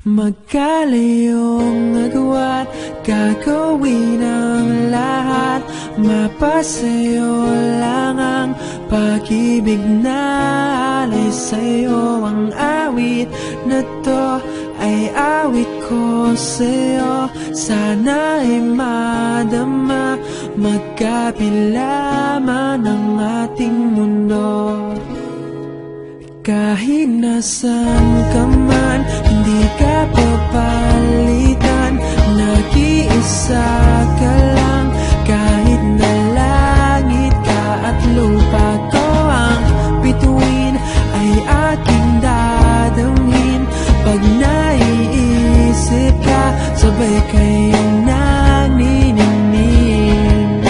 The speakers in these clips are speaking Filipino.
Magkalayong agwat, gagawin ang lahat. Mapasayo lang ang pag-ibig na alay sa'yo. Ang awit na to ay awit ko sa'yo. Sana ay madama, magkapila man ang ating mundo. Kahit nasan ka man, hindi ka papalitan. Nag-iisa ka lang, kahit na langit ka at lupa ko ang bituin, ay aking dadamhin. Pag naiisip ka, sabay kayong naniningning.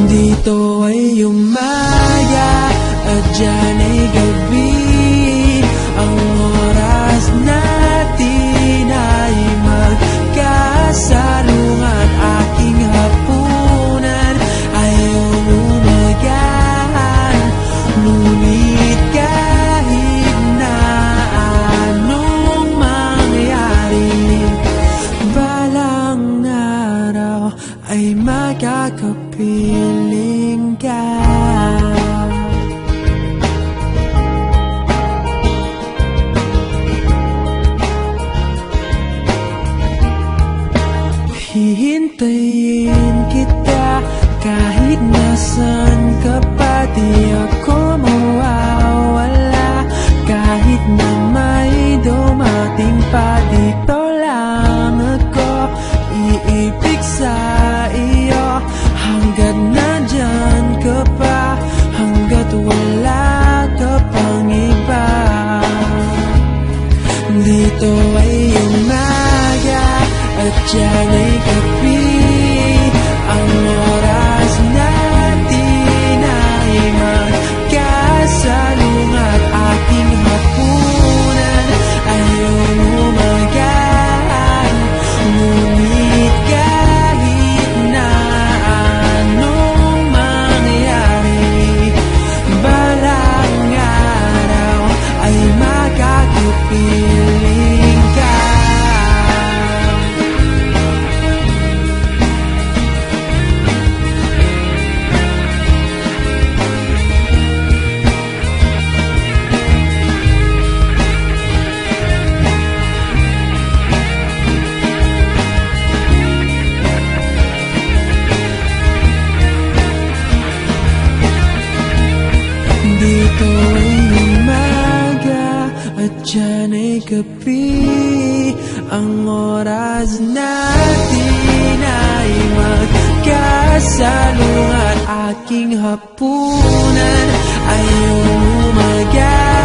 Dito ay umaga at dyan ay gabi. Ang oras natin ay magkasalung at aking hapunan ay umagahan. Ngunit kahit na anong mangyari, balang araw ay makakapiling ka. Hihintayin kita kahit nasan ka pa. Di ako mawawala kahit na may dumating pa. Dito lang ako iibig sa iyo hanggat nandyan ka pa, hanggat wala ka pang iba. Dito ay umaga at dyan ay gabi. Ang oras natin ay magkasalung at aking hapunan ay umagahan. Ngunit kahit na anong mangyari, balang araw ay makakapiling ka. Dito ay umaga at dyan ay gabi. Ang oras natin ay magkasalung at aking hapunan ay umaga.